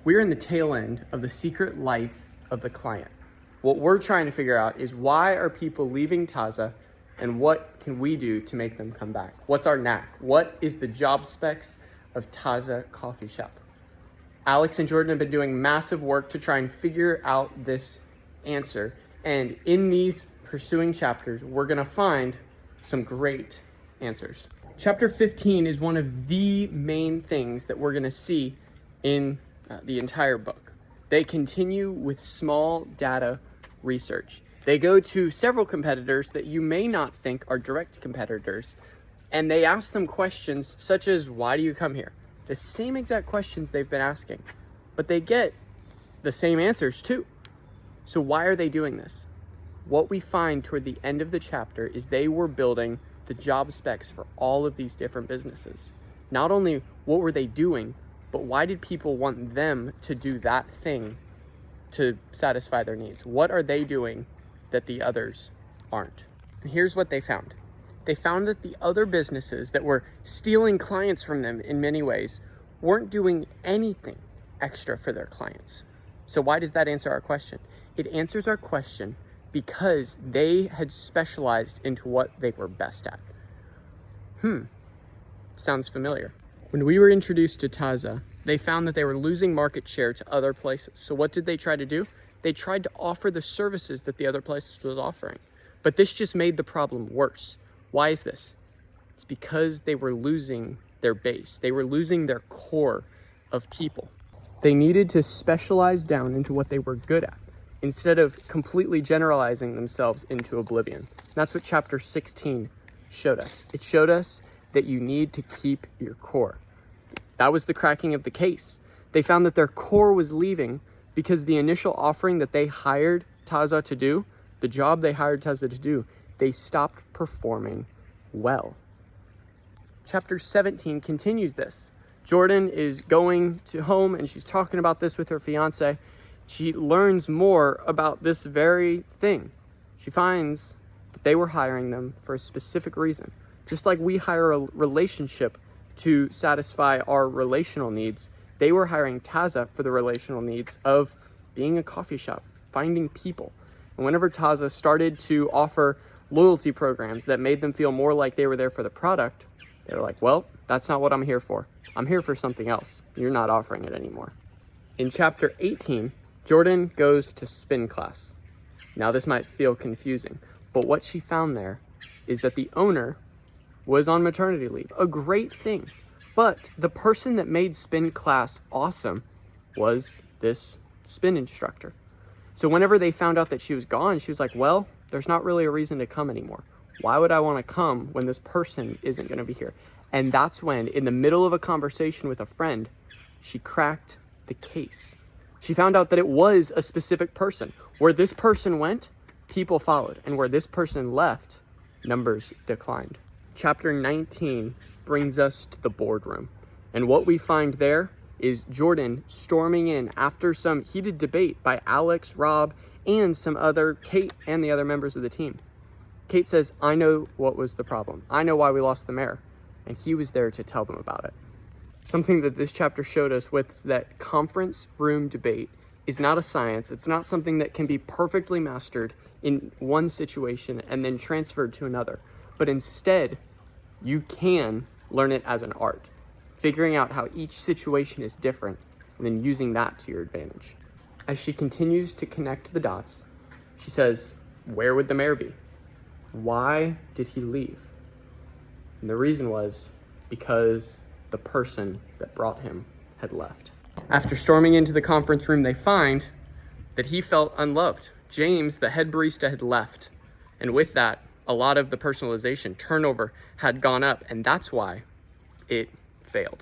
We're in the tail end of the secret life of the client. What we're trying to figure out is why are people leaving Taza and what can we do to make them come back? What's our knack? What is the job specs of Taza Coffee Shop? Alex and Jordan have been doing massive work to try and figure out this answer. And in these pursuing chapters, we're gonna find some great answers. Chapter 15 is one of the main things that we're gonna see in the entire book. They continue with small data research. They go to several competitors that you may not think are direct competitors, and they ask them questions such as, why do you come here? The same exact questions they've been asking, but they get the same answers too. So why are they doing this? What we find toward the end of the chapter is they were building the job specs for all of these different businesses. Not only what were they doing, but why did people want them to do that thing to satisfy their needs? What are they doing that the others aren't? And here's what they found. They found that the other businesses that were stealing clients from them in many ways weren't doing anything extra for their clients. So why does that answer our question? It answers our question because they had specialized into what they were best at. Sounds familiar. When we were introduced to Taza, they found that they were losing market share to other places. So what did they try to do? They tried to offer the services that the other places was offering. But this just made the problem worse. Why is this? It's because they were losing their base. They were losing their core of people. They needed to specialize down into what they were good at instead of completely generalizing themselves into oblivion. That's what chapter 16 showed us. It showed us that you need to keep your core. That was the cracking of the case. They found that their core was leaving because the initial offering that they hired Taza to do, the job they hired Taza to do, they stopped performing well. Chapter 17 continues this. Jordan is going to home and she's talking about this with her fiance. She learns more about this very thing. She finds that they were hiring them for a specific reason. Just like we hire a relationship to satisfy our relational needs, they were hiring Taza for the relational needs of being a coffee shop, finding people. And whenever Taza started to offer loyalty programs that made them feel more like they were there for the product, they were like, well, that's not what I'm here for. I'm here for something else. You're not offering it anymore. In chapter 18, Jordan goes to spin class. Now this might feel confusing, but what she found there is that the owner was on maternity leave, a great thing. But the person that made spin class awesome was this spin instructor. So whenever they found out that she was gone, she was like, well, there's not really a reason to come anymore. Why would I want to come when this person isn't going to be here? And that's when, in the middle of a conversation with a friend, she cracked the case. She found out that it was a specific person. Where this person went, people followed. And where this person left, numbers declined. Chapter 19 brings us to the boardroom. And what we find there is Jordan storming in after some heated debate by Alex, Rob, and Kate and the other members of the team. Kate says, I know what was the problem. I know why we lost the mayor. And he was there to tell them about it. Something that this chapter showed us was that conference room debate is not a science. It's not something that can be perfectly mastered in one situation and then transferred to another. But instead, you can learn it as an art, figuring out how each situation is different and then using that to your advantage. As she continues to connect the dots, she says, where would the mayor be? Why did he leave? And the reason was because the person that brought him had left. After storming into the conference room, they find that he felt unloved. James, the head barista, had left. And with that, a lot of the personalization turnover had gone up, and that's why it failed.